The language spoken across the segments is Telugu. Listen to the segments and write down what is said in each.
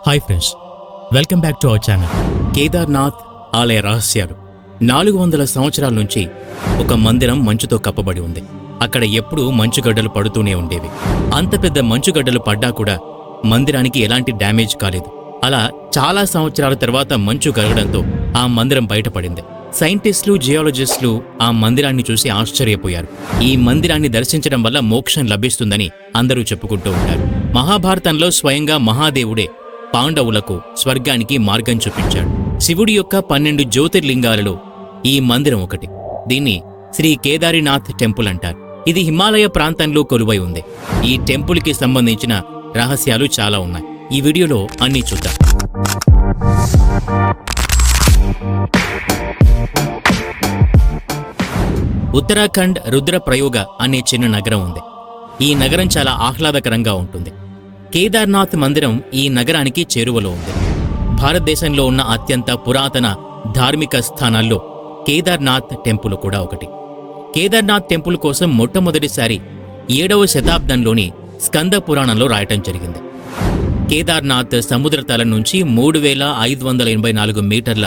Hi friends, welcome back to our channel. Kedarnath ఆలయ రహస్యాలు. 400 సంవత్సరాల నుంచి ఒక మందిరం మంచుతో కప్పబడి ఉంది. అక్కడ ఎప్పుడూ మంచుగడ్డలు పడుతూనే ఉండేవి. అంత పెద్ద మంచుగడ్డలు పడ్డా కూడా మందిరానికి ఎలాంటి డ్యామేజ్ కాలేదు. అలా చాలా సంవత్సరాల తర్వాత మంచు కరగడంతో ఆ మందిరం బయటపడింది. సైంటిస్టులు, జియాలజిస్టులు ఆ మందిరాన్ని చూసి ఆశ్చర్యపోయారు. ఈ మందిరాన్ని దర్శించడం వల్ల మోక్షం లభిస్తుందని అందరూ చెప్పుకుంటూ ఉంటారు. మహాభారతంలో స్వయంగా మహాదేవుడే పాండవులకు స్వర్గానికి మార్గం చూపించాడు. శివుడి యొక్క 12 జ్యోతిర్లింగాలలో ఈ మందిరం ఒకటి. దీన్ని శ్రీ కేదారినాథ్ టెంపుల్ అంటారు. ఇది హిమాలయ ప్రాంతంలో కొలువై ఉంది. ఈ టెంపుల్కి సంబంధించిన రహస్యాలు చాలా ఉన్నాయి. ఈ వీడియోలో అన్నీ చూద్దాం. ఉత్తరాఖండ్ రుద్రప్రయోగ అనే చిన్న నగరం ఉంది. ఈ నగరం చాలా ఆహ్లాదకరంగా ఉంటుంది. కేదార్నాథ్ మందిరం ఈ నగరానికి చేరువలో ఉంది. భారతదేశంలో ఉన్న అత్యంత పురాతన ధార్మిక స్థానాల్లో కేదార్నాథ్ టెంపుల్ కూడా ఒకటి. కేదార్నాథ్ టెంపుల్ కోసం మొట్టమొదటిసారి 7వ శతాబ్దంలోని స్కంద పురాణంలో రాయటం జరిగింది. కేదార్నాథ్ సముద్ర తలం నుంచి 3584 మీటర్ల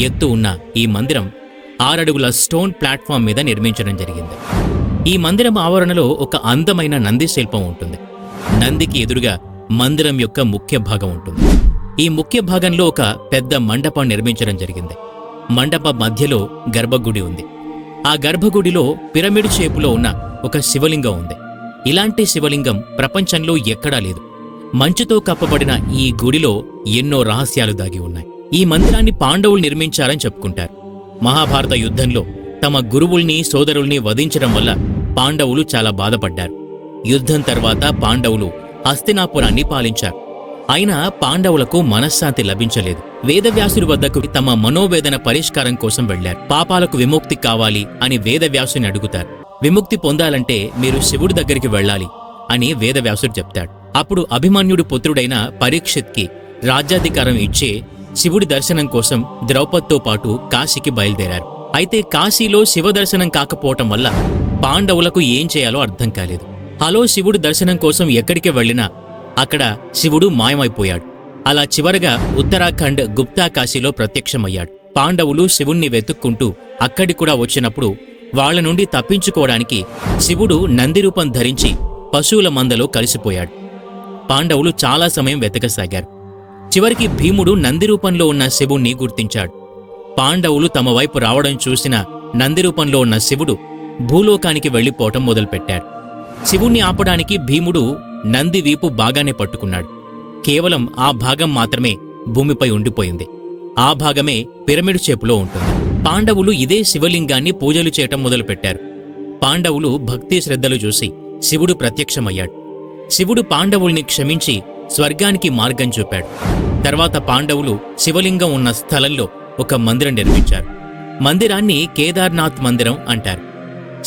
ఎత్తు ఉన్న ఈ మందిరం 6 అడుగుల స్టోన్ ప్లాట్ఫామ్ మీద నిర్మించడం జరిగింది. ఈ మందిరం ఆవరణలో ఒక అందమైన నంది శిల్పం ఉంటుంది. నందికి ఎదురుగా మందిరం యొక్క ముఖ్య భాగం ఉంటుంది. ఈ ముఖ్య భాగంలో ఒక పెద్ద మండపం నిర్మించడం జరిగింది. మండపం మధ్యలో గర్భగుడి ఉంది. ఆ గర్భగుడిలో పిరమిడ్ షేపులో ఉన్న ఒక శివలింగం ఉంది. ఇలాంటి శివలింగం ప్రపంచంలో ఎక్కడా లేదు. మంచుతో కప్పబడిన ఈ గుడిలో ఎన్నో రహస్యాలు దాగి ఉన్నాయి. ఈ మందిరాన్ని పాండవులు నిర్మించారని చెప్పుకుంటారు. మహాభారత యుద్ధంలో తమ గురువుల్ని, సోదరుల్ని వధించడం వల్ల పాండవులు చాలా బాధపడ్డారు. యుద్ధం తర్వాత పాండవులు హస్తినాపురాన్ని పాలించారు. అయినా పాండవులకు మనశ్శాంతి లభించలేదు. వేదవ్యాసుడి వద్దకు తమ మనోవేదన పరిష్కారం కోసం వెళ్లారు. పాపాలకు విముక్తి కావాలి అని వేదవ్యాసుని అడుగుతారు. విముక్తి పొందాలంటే మీరు శివుడి దగ్గరికి వెళ్ళాలి అని వేదవ్యాసుడు చెప్తాడు. అప్పుడు అభిమన్యుడి పుత్రుడైన పరీక్షిత్కి రాజ్యాధికారం ఇచ్చే శివుడి దర్శనం కోసం ద్రౌపదితో పాటు కాశీకి బయలుదేరారు. అయితే కాశీలో శివ దర్శనం కాకపోవటం వల్ల పాండవులకు ఏం చేయాలో అర్థం కాలేదు. హలో శివుడి దర్శనం కోసం ఎక్కడికి వెళ్లినా అక్కడ శివుడు మాయమైపోయాడు. అలా చివరగా ఉత్తరాఖండ్ గుప్తా కాశీలో ప్రత్యక్షమయ్యాడు. పాండవులు శివుణ్ణి వెతుక్కుంటూ అక్కడికి కూడా వచ్చినప్పుడు వాళ్ల నుండి తప్పించుకోవడానికి శివుడు నంది రూపం ధరించి పశువుల మందలో కలిసిపోయాడు. పాండవులు చాలా సమయం వెతకసాగారు. చివరికి భీముడు నంది రూపంలో ఉన్న శివుణ్ణి గుర్తించాడు. పాండవులు తమ వైపు రావడం చూసిన నంది రూపంలో ఉన్న శివుడు భూలోకానికి వెళ్లిపోవటం మొదలుపెట్టాడు. శివుణ్ణి ఆపడానికి భీముడు నంది వీపు బాగానే పట్టుకున్నాడు. కేవలం ఆ భాగం మాత్రమే భూమిపై ఉండిపోయింది. ఆ భాగమే పిరమిడ్ షేపులో ఉంటుంది. పాండవులు ఇదే శివలింగాన్ని పూజలు చేయటం మొదలుపెట్టారు. పాండవులు భక్తి శ్రద్ధలు చూసి శివుడు ప్రత్యక్షమయ్యాడు. శివుడు పాండవుల్ని క్షమించి స్వర్గానికి మార్గం చూపాడు. తర్వాత పాండవులు శివలింగం ఉన్న స్థలంలో ఒక మందిరం నిర్మించారు. మందిరాన్ని కేదార్నాథ్ మందిరం అంటారు.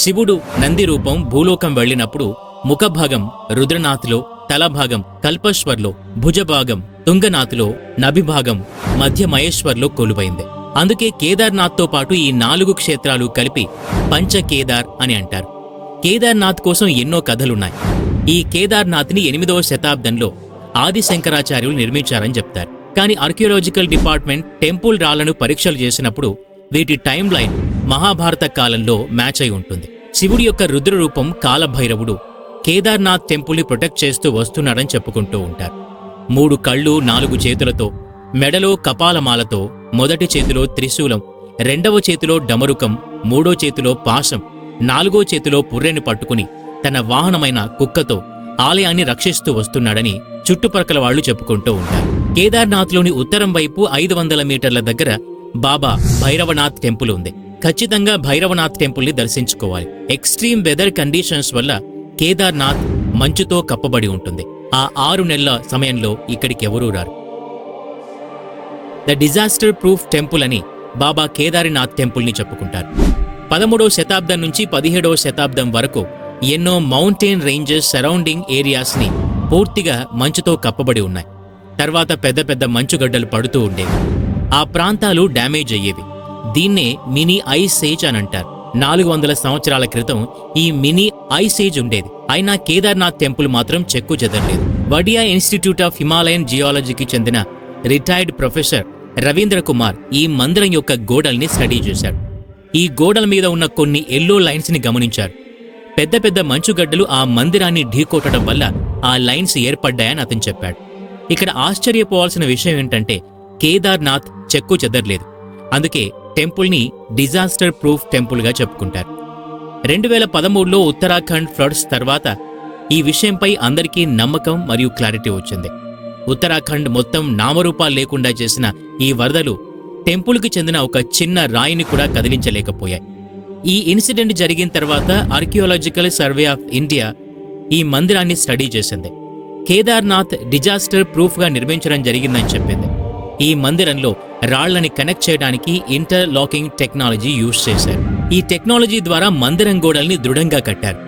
శివుడు నంది రూపం భూలోకం వెళ్లినప్పుడు ముఖభాగం రుద్రనాథ్లో, తలభాగం కల్పశ్వర్లో, భుజభాగం తుంగనాథ్లో, నభిభాగం మధ్య మహేశ్వర్లో కొలువైంది. అందుకే కేదార్నాథ్తో పాటు ఈ 4 క్షేత్రాలు కలిపి పంచకేదార్ అని అంటారు. కేదార్నాథ్ కోసం ఎన్నో కథలున్నాయి. ఈ కేదార్నాథ్ని 8వ శతాబ్దంలో ఆది శంకరాచార్యులు నిర్మించారని చెప్తారు. కానీ ఆర్కియాలజికల్ డిపార్ట్మెంట్ టెంపుల్ రాళ్లను పరీక్షలు చేసినప్పుడు వీటి టైం లైన్ మహాభారత కాలంలో మ్యాచ్ అయి ఉంటుంది. శివుడి యొక్క రుద్ర రూపం కాలభైరవుడు కేదార్నాథ్ టెంపుల్ని ప్రొటెక్ట్ చేస్తూ వస్తున్నాడని చెప్పుకుంటూ ఉంటారు. 3 కళ్ళు, 4 చేతులతో, మెడలో కపాలమాలతో, మొదటి చేతిలో త్రిశూలం, 2వ చేతిలో డమరుకం, 3వ చేతిలో పాశం, 4వ చేతిలో పుర్రెని పట్టుకుని తన వాహనమైన కుక్కతో ఆలయాన్ని రక్షిస్తూ వస్తున్నాడని చుట్టుపక్కల వాళ్లు చెప్పుకుంటూ ఉంటారు. కేదార్నాథ్లోని ఉత్తరం వైపు 500 మీటర్ల దగ్గర బాబా భైరవనాథ్ టెంపుల్ ఉంది. ఖచ్చితంగా భైరవనాథ్ టెంపుల్ని దర్శించుకోవాలి. ఎక్స్ట్రీమ్ వెదర్ కండిషన్స్ వల్ల కేదార్నాథ్ మంచుతో కప్పబడి ఉంటుంది. ఆ 6 నెలల సమయంలో ఇక్కడికి ఎవరూ రారు. ద డిజాస్టర్ ప్రూఫ్ టెంపుల్ అని బాబా కేదారినాథ్ టెంపుల్ని చెప్పుకుంటారు. 13వ శతాబ్దం నుంచి 17వ శతాబ్దం వరకు ఎన్నో మౌంటైన్ రేంజెస్ సరౌండింగ్ ఏరియాస్ని పూర్తిగా మంచుతో కప్పబడి ఉన్నాయి. తర్వాత పెద్ద పెద్ద మంచుగడ్డలు పడుతూ ఉండేవి. ఆ ప్రాంతాలు డ్యామేజ్ అయ్యేవి. దీన్నే మినీ ఐస్ ఏజ్ అని అంటారు. 400 సంవత్సరాల క్రితం ఈ మినీ ఐస్ ఏజ్ ఉండేది. అయినా కేదార్నాథ్ టెంపుల్ మాత్రం చెక్కు చెదరలేదు. వడియా ఇన్స్టిట్యూట్ ఆఫ్ హిమాలయన్ జియాలజీకి చెందిన రిటైర్డ్ ప్రొఫెసర్ రవీంద్ర కుమార్ ఈ మందిరం యొక్క గోడల్ని స్టడీ చేశాడు. ఈ గోడల మీద ఉన్న కొన్ని ఎల్లో లైన్స్ ని గమనించారు. పెద్ద పెద్ద మంచుగడ్డలు ఆ మందిరాన్ని ఢీకొట్టడం వల్ల ఆ లైన్స్ ఏర్పడ్డాయని అతను చెప్పాడు. ఇక్కడ ఆశ్చర్యపోవాల్సిన విషయం ఏంటంటే కేదార్నాథ్ చెక్కు చెదర్లేదు. అందుకే టెంపుల్ని డిజాస్టర్ ప్రూఫ్ టెంపుల్గా చెప్పుకుంటారు. 2013లో ఉత్తరాఖండ్ ఫ్లడ్స్ తర్వాత ఈ విషయంపై అందరికీ నమ్మకం మరియు క్లారిటీ వచ్చింది. ఉత్తరాఖండ్ మొత్తం నామరూపాలు లేకుండా చేసిన ఈ వరదలు టెంపుల్కి చెందిన ఒక చిన్న రాయిని కూడా కదిలించలేకపోయాయి. ఈ ఇన్సిడెంట్ జరిగిన తర్వాత ఆర్కియాలజికల్ సర్వే ఆఫ్ ఇండియా ఈ మందిరాన్ని స్టడీ చేసింది. కేదార్నాథ్ డిజాస్టర్ ప్రూఫ్గా నిర్మించడం జరిగిందని చెప్పింది. ఈ మందిరంలో రాళ్లని కనెక్ట్ చేయడానికి ఇంటర్లాకింగ్ టెక్నాలజీ యూజ్ చేశారు. ఈ టెక్నాలజీ ద్వారా మందిరం గోడల్ని దృఢంగా కట్టారు.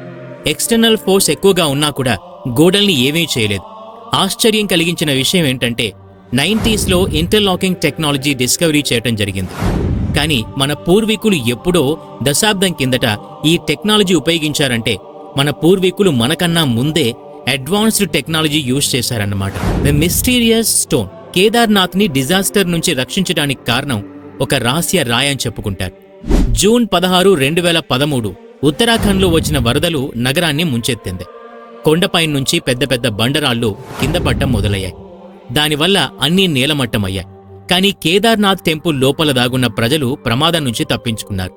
ఎక్స్టర్నల్ ఫోర్స్ ఎక్కువగా ఉన్నా కూడా గోడల్ని ఏమీ చేయలేదు. ఆశ్చర్యం కలిగించిన విషయం ఏంటంటే 90స్లో ఇంటర్లాకింగ్ టెక్నాలజీ డిస్కవరీ చేయటం జరిగింది. కానీ మన పూర్వీకులు ఎప్పుడో దశాబ్దం కిందట ఈ టెక్నాలజీ ఉపయోగించారంటే మన పూర్వీకులు మనకన్నా ముందే అడ్వాన్స్డ్ టెక్నాలజీ యూజ్ చేశారన్నమాట. ద మిస్టీరియస్ స్టోన్ కేదార్నాథ్ని డిజాస్టర్ నుంచి రక్షించడానికి కారణం ఒక రహస్య రాయి అని చెప్పుకుంటారు. జూన్ 16, 2013 ఉత్తరాఖండ్లో వచ్చిన వరదలు నగరాన్ని ముంచెత్తింది. కొండపై నుంచి పెద్ద పెద్ద బండరాళ్లు కింద పడ్డం మొదలయ్యాయి. దానివల్ల అన్నీ నేలమట్టమయ్యాయి. కానీ కేదార్నాథ్ టెంపుల్ లోపల దాగున్న ప్రజలు ప్రమాదం నుంచి తప్పించుకున్నారు.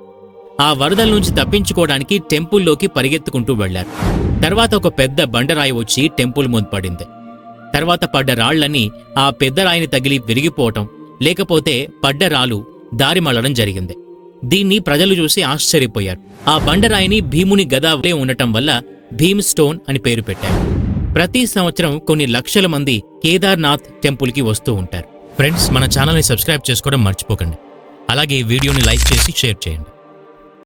ఆ వరదల నుంచి తప్పించుకోవడానికి టెంపుల్లోకి పరిగెత్తుకుంటూ వెళ్లారు. తర్వాత ఒక పెద్ద బండరాయి వచ్చి టెంపుల్ ముందు పడింది. తర్వాత పడ్డ రాళ్లన్నీ ఆ పెద్ద రాయిని తగిలి విరిగిపోవటం, లేకపోతే పడ్డ రాళ్ళు దారి మళ్లడం జరిగింది. దీన్ని ప్రజలు చూసి ఆశ్చర్యపోయారు. ఆ బండరాయిని భీముని గదావలే ఉండటం వల్ల భీమ్ స్టోన్ అని పేరు పెట్టారు. ప్రతి సంవత్సరం కొన్ని లక్షల మంది కేదార్నాథ్ టెంపుల్కి వస్తూ ఉంటారు. ఫ్రెండ్స్, మన ఛానల్ని సబ్స్క్రైబ్ చేసుకోవడం మర్చిపోకండి. అలాగే ఈ వీడియోని లైక్ చేసి షేర్ చేయండి.